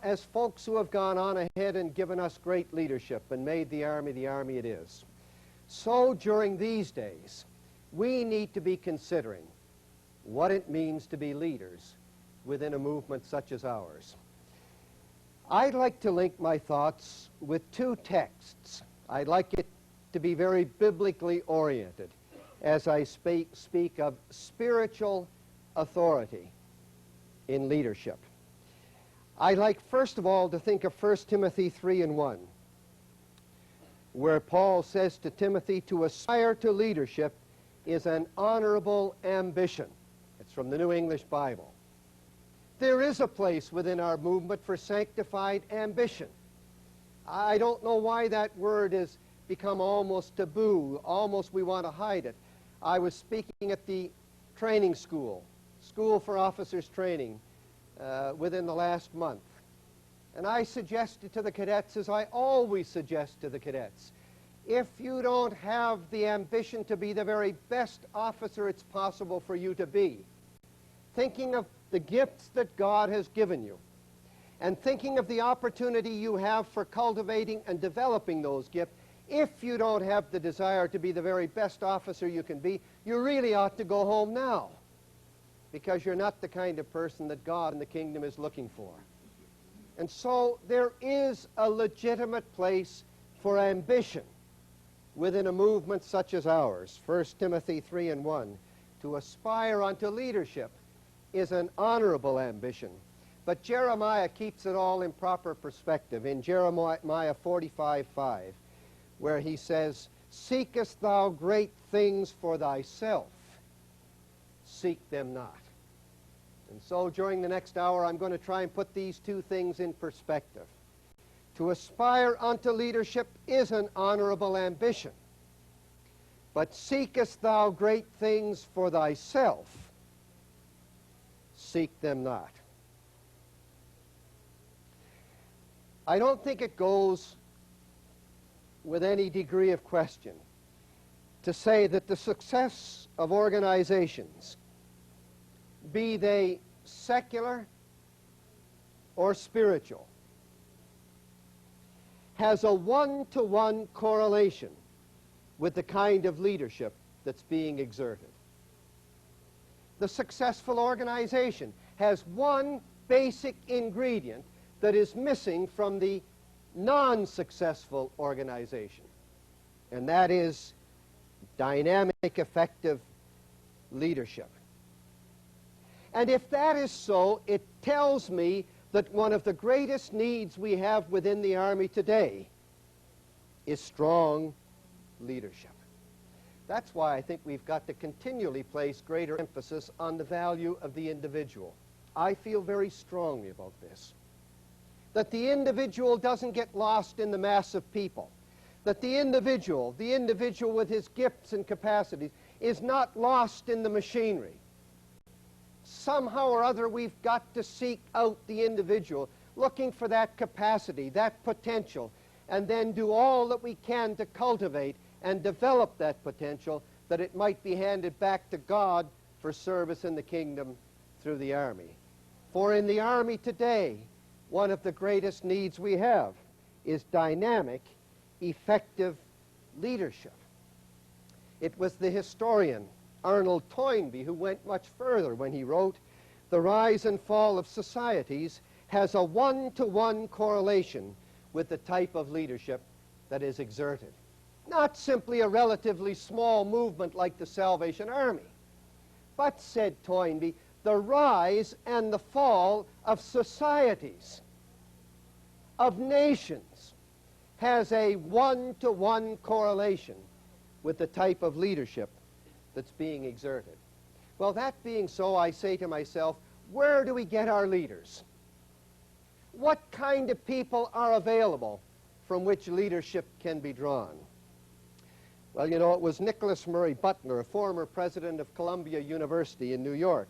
as folks who have gone on ahead and given us great leadership and made the Army it is, so during these days, we need to be considering what it means to be leaders within a movement such as ours. I'd like to link my thoughts with two texts. I'd like it to be very biblically oriented as I speak of spiritual authority in leadership. I'd like, first of all, to think of 1 Timothy 3:1, where Paul says to Timothy, to aspire to leadership is an honorable ambition. It's from the New English Bible. There is a place within our movement for sanctified ambition. I don't know why that word has become almost taboo, almost we want to hide it. I was speaking at the training school for officers training, within the last month. And I suggested to the cadets, as I always suggest to the cadets, if you don't have the ambition to be the very best officer it's possible for you to be, thinking of the gifts that God has given you, and thinking of the opportunity you have for cultivating and developing those gifts, if you don't have the desire to be the very best officer you can be, you really ought to go home now, because you're not the kind of person that God in the kingdom is looking for. And so there is a legitimate place for ambition within a movement such as ours. 1 Timothy 3:1, to aspire unto leadership is an honorable ambition. But Jeremiah keeps it all in proper perspective in Jeremiah 45:5, where he says, seekest thou great things for thyself, seek them not. And so during the next hour, I'm going to try and put these two things in perspective. To aspire unto leadership is an honorable ambition. But seekest thou great things for thyself, seek them not. I don't think it goes with any degree of question to say that the success of organizations, be they secular or spiritual, has a one-to-one correlation with the kind of leadership that's being exerted. The successful organization has one basic ingredient that is missing from the non-successful organization, and that is dynamic, effective leadership. And if that is so, it tells me that one of the greatest needs we have within the Army today is strong leadership. That's why I think we've got to continually place greater emphasis on the value of the individual. I feel very strongly about this. That the individual doesn't get lost in the mass of people. That the individual with his gifts and capacities, is not lost in the machinery. Somehow or other, we've got to seek out the individual, looking for that capacity, that potential, and then do all that we can to cultivate and develop that potential, that it might be handed back to God for service in the kingdom through the Army. For in the Army today, one of the greatest needs we have is dynamic, effective leadership. It was the historian Arnold Toynbee who went much further when he wrote, "The rise and fall of societies has a one-to-one correlation with the type of leadership that is exerted." Not simply a relatively small movement like the Salvation Army, but, said Toynbee, the rise and the fall of societies, of nations, has a one-to-one correlation with the type of leadership that's being exerted. Well, that being so, I say to myself, where do we get our leaders? What kind of people are available from which leadership can be drawn? Well, you know, it was Nicholas Murray Butler, a former president of Columbia University in New York,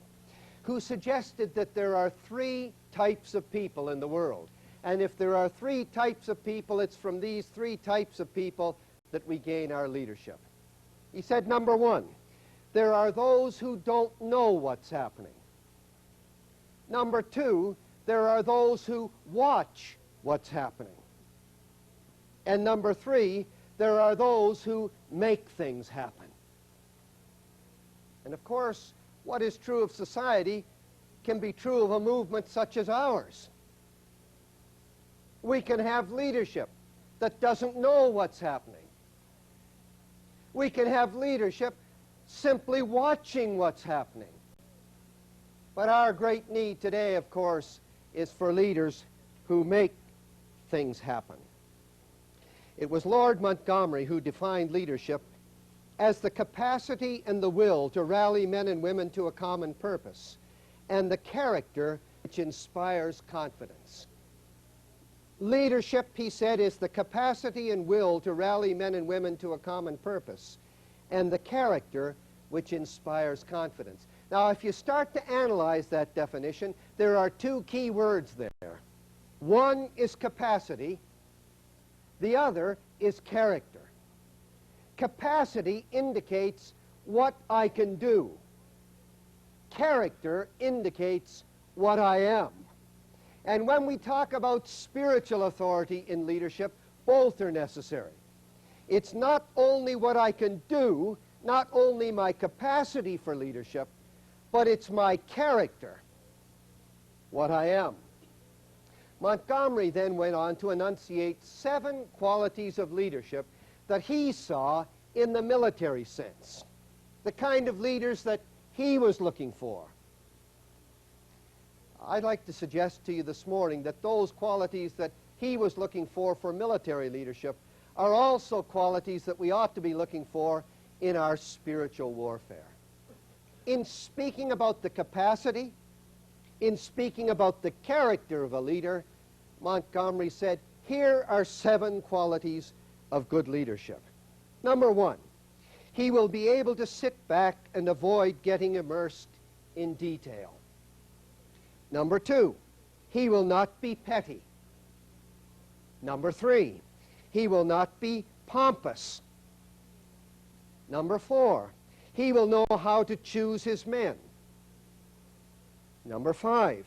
who suggested that there are three types of people in the world. And if there are three types of people, it's from these three types of people that we gain our leadership. He said, number one, there are those who don't know what's happening. Number two, there are those who watch what's happening. And number three, there are those who make things happen. And of course, what is true of society can be true of a movement such as ours. We can have leadership that doesn't know what's happening. We can have leadership simply watching what's happening. But our great need today, of course, is for leaders who make things happen. It was Lord Montgomery who defined leadership as the capacity and the will to rally men and women to a common purpose, and the character which inspires confidence. Leadership, he said, is the capacity and will to rally men and women to a common purpose, and the character which inspires confidence. Now, if you start to analyze that definition, there are two key words there. One is capacity, the other is character. Capacity indicates what I can do. Character indicates what I am. And when we talk about spiritual authority in leadership, both are necessary. It's not only what I can do, not only my capacity for leadership, but it's my character, what I am. Montgomery then went on to enunciate 7 qualities of leadership that he saw in the military sense, the kind of leaders that he was looking for. I'd like to suggest to you this morning that those qualities that he was looking for military leadership are also qualities that we ought to be looking for in our spiritual warfare. In speaking about the capacity, in speaking about the character of a leader, Montgomery said, here are 7 qualities of good leadership. Number 1, he will be able to sit back and avoid getting immersed in detail. Number 2, he will not be petty. Number 3, he will not be pompous. Number 4, he will know how to choose his men. Number 5,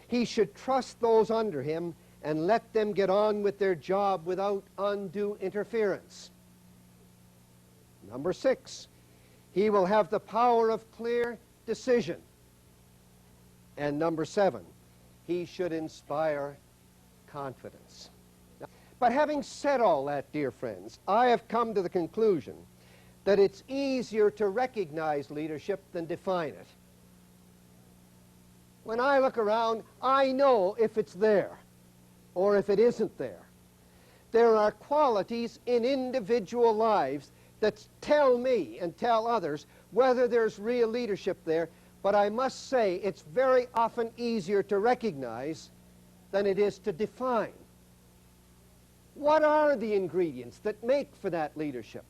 he should trust those under him and let them get on with their job without undue interference. Number 6, he will have the power of clear decision. And number 7, he should inspire confidence. But having said all that, dear friends, I have come to the conclusion that it's easier to recognize leadership than define it. When I look around, I know if it's there or if it isn't there. There are qualities in individual lives that tell me and tell others whether there's real leadership there, but I must say it's very often easier to recognize than it is to define. What are the ingredients that make for that leadership?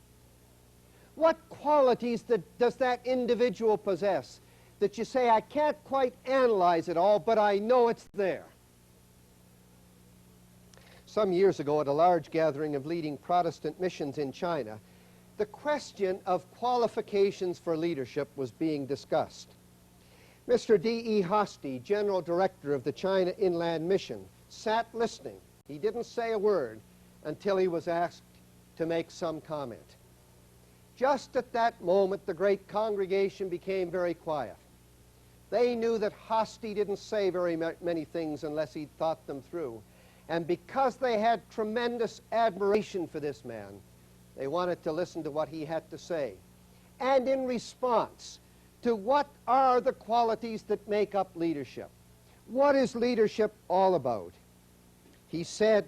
What qualities does that individual possess that you say, I can't quite analyze it all, but I know it's there? Some years ago, at a large gathering of leading Protestant missions in China, the question of qualifications for leadership was being discussed. Mr. D.E. Hosty, General Director of the China Inland Mission, sat listening. He didn't say a word until he was asked to make some comment. Just at that moment, the great congregation became very quiet. They knew that Hosty didn't say very many things unless he'd thought them through. And because they had tremendous admiration for this man, they wanted to listen to what he had to say. And in response to what are the qualities that make up leadership, what is leadership all about, he said,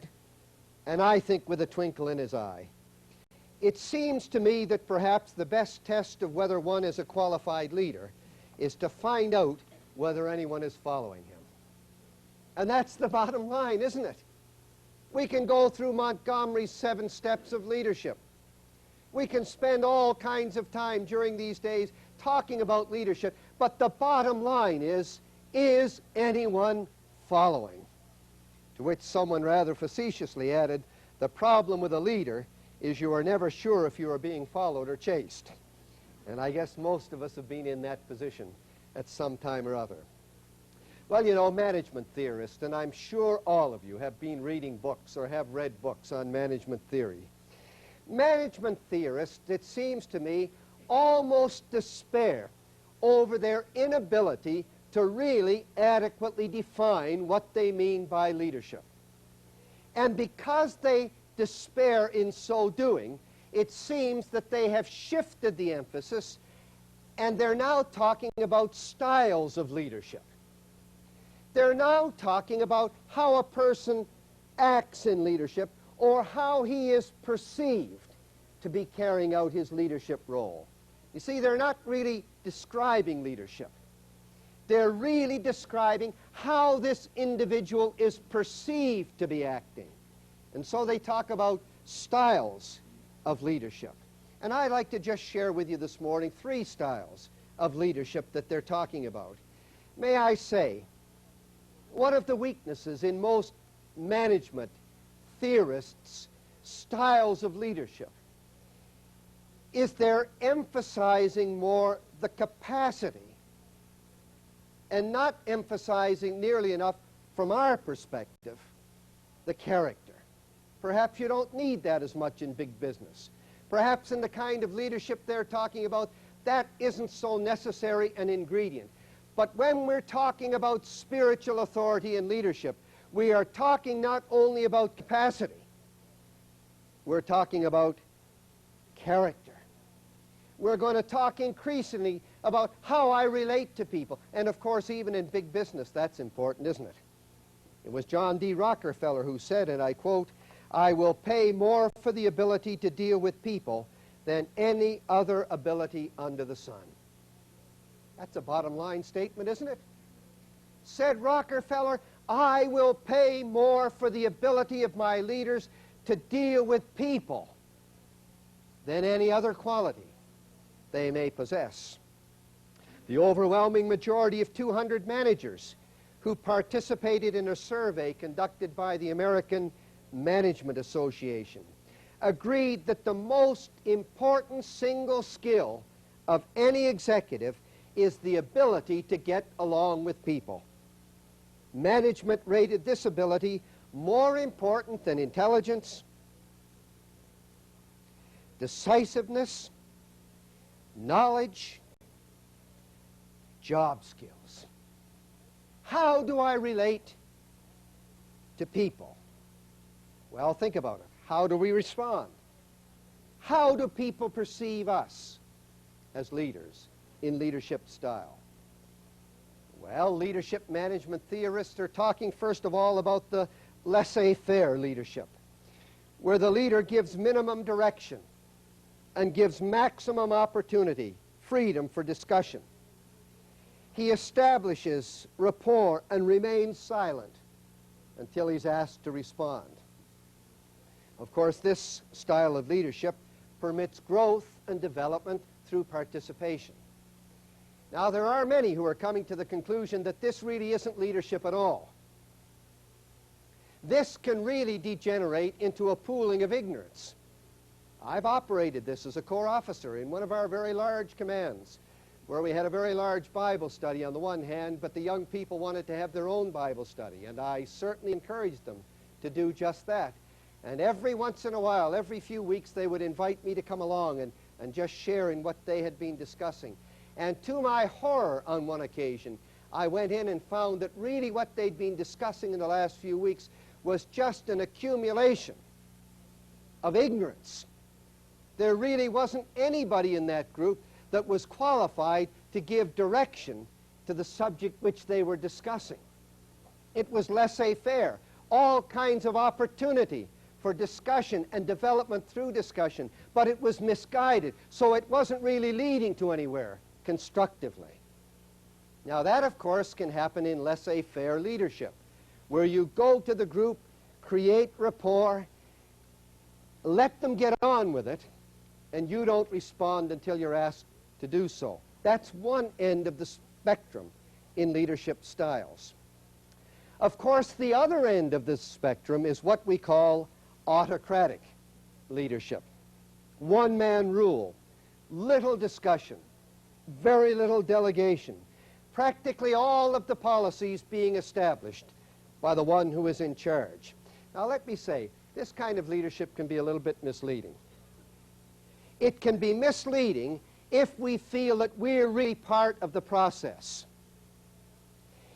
and I think with a twinkle in his eye, it seems to me that perhaps the best test of whether one is a qualified leader is to find out whether anyone is following him. And that's the bottom line, isn't it? We can go through Montgomery's 7 steps of leadership. We can spend all kinds of time during these days talking about leadership, but the bottom line is anyone following? To which someone rather facetiously added, the problem with a leader is you are never sure if you are being followed or chased. And I guess most of us have been in that position at some time or other. Well, you know, management theorists, and I'm sure all of you have been reading books or have read books on management theory. Management theorists, it seems to me, almost despair over their inability to really adequately define what they mean by leadership. And because they despair in so doing, it seems that they have shifted the emphasis, and they're now talking about styles of leadership. They're now talking about how a person acts in leadership or how he is perceived to be carrying out his leadership role. You see, they're not really describing leadership. They're really describing how this individual is perceived to be acting. And so they talk about styles of leadership. And I'd like to just share with you this morning 3 styles of leadership that they're talking about. May I say, one of the weaknesses in most management theorists' styles of leadership is they're emphasizing more the capacity and not emphasizing nearly enough, from our perspective, the character. Perhaps you don't need that as much in big business. Perhaps in the kind of leadership they're talking about, that isn't so necessary an ingredient. But when we're talking about spiritual authority and leadership, we are talking not only about capacity, we're talking about character. We're going to talk increasingly about how I relate to people. And of course, even in big business, that's important, isn't it? It was John D. Rockefeller who said, and I quote, "I will pay more for the ability to deal with people than any other ability under the sun." That's a bottom line statement, isn't it? Said Rockefeller, "I will pay more for the ability of my leaders to deal with people than any other quality they may possess." The overwhelming majority of 200 managers who participated in a survey conducted by the American Management Association agreed that the most important single skill of any executive is the ability to get along with people. Management rated this ability more important than intelligence, decisiveness, knowledge, job skills. How do I relate to people? Well, think about it. How do we respond? How do people perceive us as leaders in leadership style? Well, leadership management theorists are talking first of all about the laissez-faire leadership, where the leader gives minimum direction and gives maximum opportunity, freedom for discussion. He establishes rapport and remains silent until he's asked to respond. Of course, this style of leadership permits growth and development through participation. Now, there are many who are coming to the conclusion that this really isn't leadership at all. This can really degenerate into a pooling of ignorance. I've operated this as a corps officer in one of our very large commands, where we had a very large Bible study on the one hand, but the young people wanted to have their own Bible study, and I certainly encouraged them to do just that. And every once in a while, every few weeks, they would invite me to come along and just share in what they had been discussing. And to my horror, on one occasion, I went in and found that really what they'd been discussing in the last few weeks was just an accumulation of ignorance. There really wasn't anybody in that group that was qualified to give direction to the subject which they were discussing. It was laissez-faire, all kinds of opportunity for discussion and development through discussion, but it was misguided, so it wasn't really leading to anywhere constructively. Now that, of course, can happen in laissez-faire leadership, where you go to the group, create rapport, let them get on with it, and you don't respond until you're asked to do so. That's one end of the spectrum in leadership styles. Of course, the other end of this spectrum is what we call autocratic leadership. One-man rule, little discussion, very little delegation, practically all of the policies being established by the one who is in charge. Now let me say, this kind of leadership can be a little bit misleading. It can be misleading if we feel that we're really part of the process.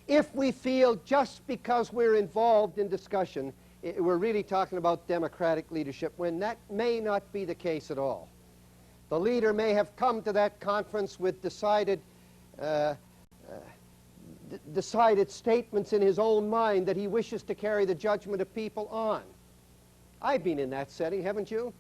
If we feel just because we're involved in discussion, we're really talking about democratic leadership, when that may not be the case at all. The leader may have come to that conference with decided statements in his own mind that he wishes to carry the judgment of people on. I've been in that setting, haven't you?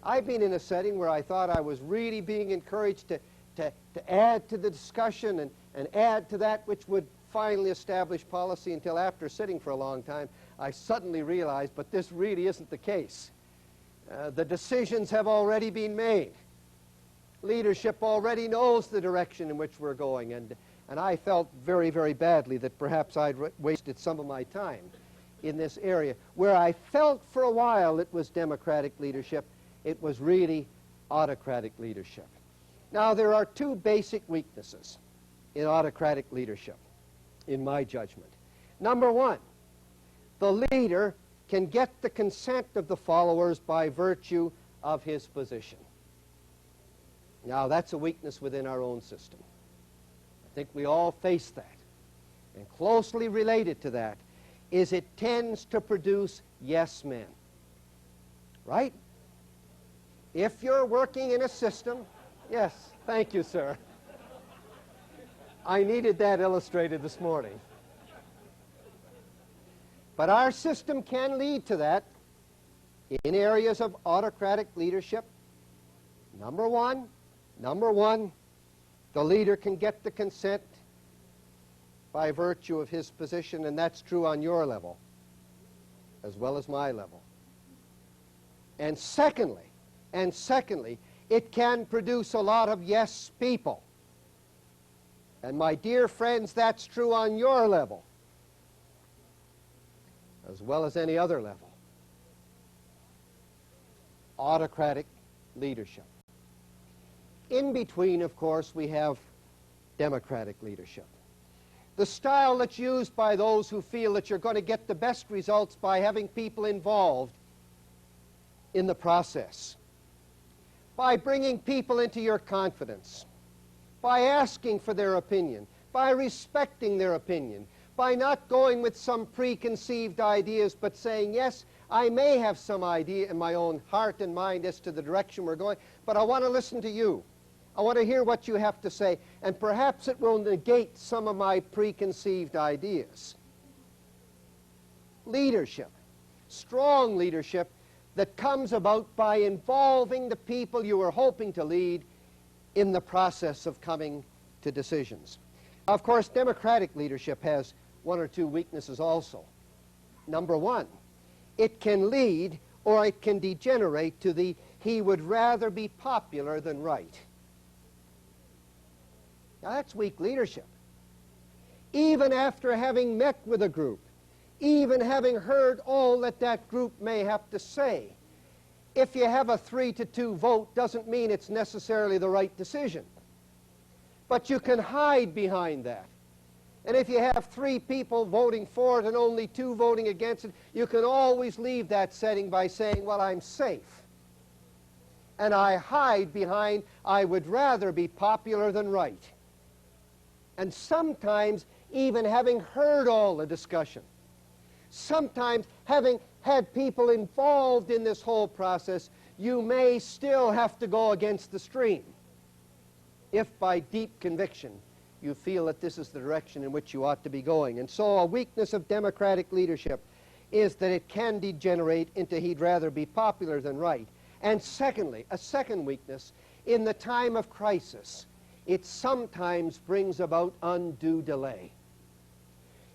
I've been in a setting where I thought I was really being encouraged to add to the discussion and add to that which would finally establish policy, until after sitting for a long time, I suddenly realized, but this really isn't the case. The decisions have already been made. Leadership already knows the direction in which we're going, and I felt very, very badly that perhaps I'd wasted some of my time in this area. Where I felt for a while it was democratic leadership, it was really autocratic leadership. Now, there are two basic weaknesses in autocratic leadership, in my judgment. Number one, the leader can get the consent of the followers by virtue of his position. Now, that's a weakness within our own system. I think we all face that. And closely related to that is it tends to produce yes men. Right? If you're working in a system, yes, thank you, sir. I needed that illustrated this morning. But our system can lead to that in areas of autocratic leadership. Number one, the leader can get the consent by virtue of his position, and that's true on your level as well as my level. And secondly, it can produce a lot of yes people. And my dear friends, that's true on your level as well as any other level. Autocratic leadership. In between, of course, we have democratic leadership. The style that's used by those who feel that you're going to get the best results by having people involved in the process, by bringing people into your confidence, by asking for their opinion, by respecting their opinion, by not going with some preconceived ideas, but saying, yes, I may have some idea in my own heart and mind as to the direction we're going, but I want to listen to you. I want to hear what you have to say, and perhaps it will negate some of my preconceived ideas. Leadership, strong leadership that comes about by involving the people you are hoping to lead in the process of coming to decisions. Of course, democratic leadership has one or two weaknesses also. Number one, it can lead or it can degenerate to the he would rather be popular than right. Now that's weak leadership. Even after having met with a group, even having heard all that that group may have to say, if you have a 3-2 vote doesn't mean it's necessarily the right decision. But you can hide behind that. And if you have 3 people voting for it and only 2 voting against it, you can always leave that setting by saying, well, I'm safe. And I hide behind, I would rather be popular than right. And sometimes, even having heard all the discussion, sometimes having had people involved in this whole process, you may still have to go against the stream if by deep conviction you feel that this is the direction in which you ought to be going. And so a weakness of democratic leadership is that it can degenerate into he'd rather be popular than right. And secondly, a second weakness, in the time of crisis, it sometimes brings about undue delay.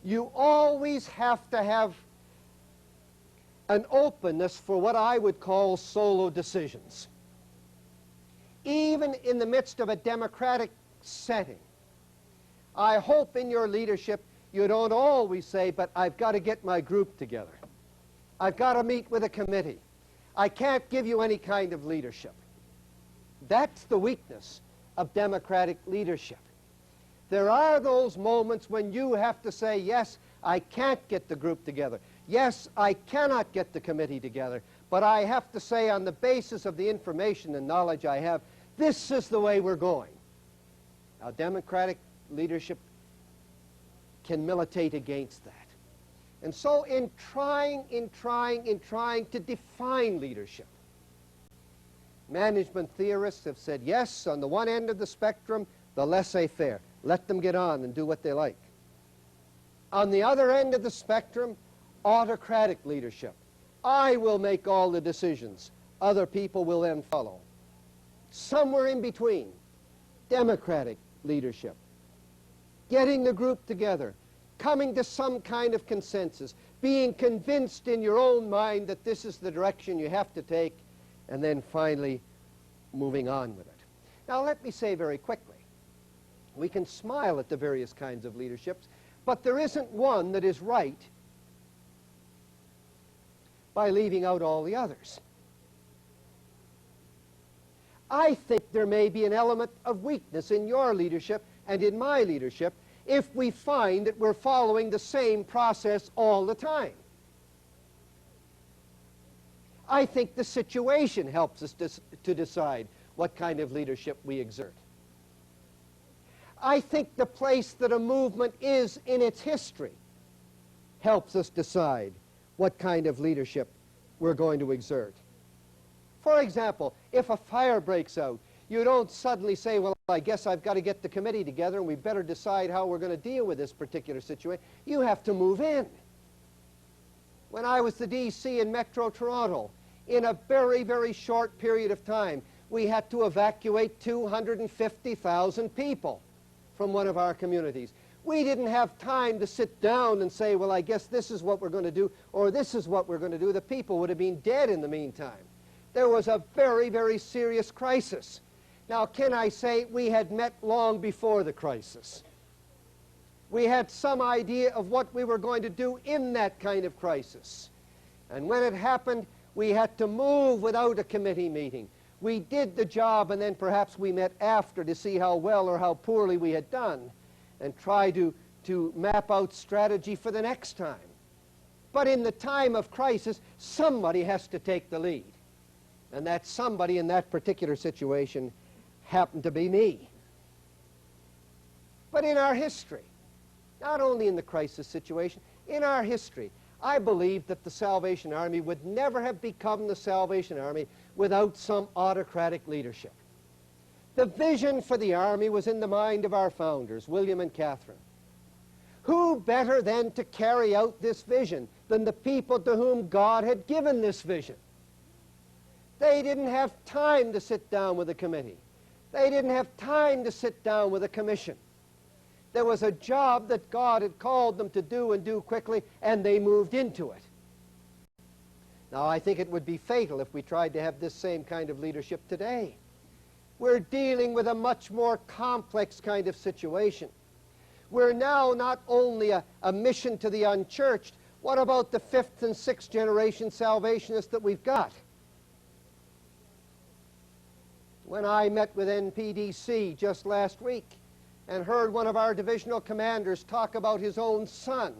You always have to have an openness for what I would call solo decisions. Even in the midst of a democratic setting, I hope in your leadership you don't always say, but I've got to get my group together. I've got to meet with a committee. I can't give you any kind of leadership. That's the weakness of democratic leadership. There are those moments when you have to say, yes, I can't get the group together. Yes, I cannot get the committee together. But I have to say, on the basis of the information and knowledge I have, this is the way we're going. Now, democratic leadership can militate against that. And so in trying to define leadership, management theorists have said, yes, on the one end of the spectrum, the laissez-faire. Let them get on and do what they like. On the other end of the spectrum, autocratic leadership. I will make all the decisions. Other people will then follow. Somewhere in between, democratic leadership. Getting the group together, coming to some kind of consensus, being convinced in your own mind that this is the direction you have to take, and then finally moving on with it. Now let me say very quickly, we can smile at the various kinds of leaderships, but there isn't one that is right by leaving out all the others. I think there may be an element of weakness in your leadership and in my leadership if we find that we're following the same process all the time. I think the situation helps us to decide what kind of leadership we exert. I think the place that a movement is in its history helps us decide what kind of leadership we're going to exert. For example, if a fire breaks out, you don't suddenly say, well, I guess I've got to get the committee together and we better decide how we're going to deal with this particular situation. You have to move in. When I was the DC in Metro Toronto, in a very, very short period of time, we had to evacuate 250,000 people from one of our communities. We didn't have time to sit down and say, well, I guess this is what we're going to do, or this is what we're going to do. The people would have been dead in the meantime. There was a very, very serious crisis. Now, can I say we had met long before the crisis? We had some idea of what we were going to do in that kind of crisis. And when it happened, we had to move without a committee meeting. We did the job, and then perhaps we met after to see how well or how poorly we had done and try to map out strategy for the next time. But in the time of crisis, somebody has to take the lead. And that somebody in that particular situation happened to be me. But in our history, not only in the crisis situation, in our history, I believe that the Salvation Army would never have become the Salvation Army without some autocratic leadership. The vision for the Army was in the mind of our founders, William and Catherine. Who better then to carry out this vision than the people to whom God had given this vision? They didn't have time to sit down with a committee. They didn't have time to sit down with a commission. There was a job that God had called them to do and do quickly, and they moved into it. Now, I think it would be fatal if we tried to have this same kind of leadership today. We're dealing with a much more complex kind of situation. We're now not only a mission to the unchurched. What about the 5th and 6th generation Salvationists that we've got? When I met with NPDC just last week and heard one of our divisional commanders talk about his own son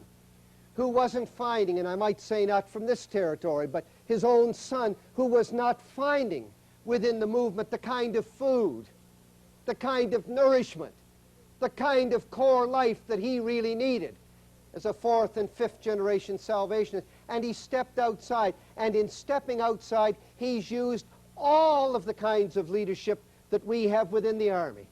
who wasn't finding, and I might say not from this territory, but his own son who was not finding within the movement the kind of food, the kind of nourishment, the kind of core life that he really needed as a 4th and 5th generation Salvationist. And he stepped outside, and in stepping outside, he's used all of the kinds of leadership that we have within the Army.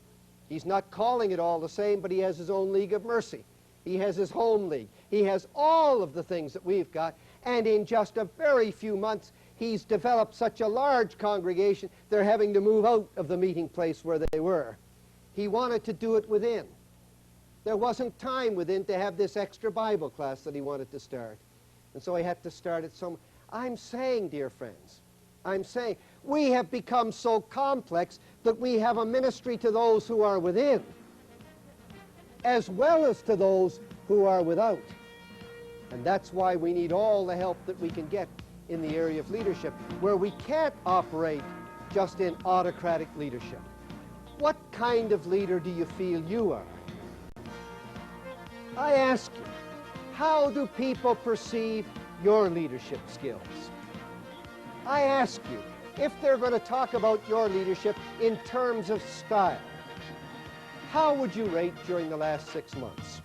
He's not calling it all the same, but he has his own League of Mercy. He has his home league. He has all of the things that we've got, and in just a very few months, he's developed such a large congregation, they're having to move out of the meeting place where they were. He wanted to do it within. There wasn't time within to have this extra Bible class that he wanted to start. And so he had to start it somewhere. I'm saying, dear friends, I'm saying, we have become so complex that we have a ministry to those who are within, as well as to those who are without. And that's why we need all the help that we can get in the area of leadership, where we can't operate just in autocratic leadership. What kind of leader do you feel you are? I ask you, how do people perceive your leadership skills? I ask you, if they're going to talk about your leadership in terms of style, how would you rate during the last 6 months?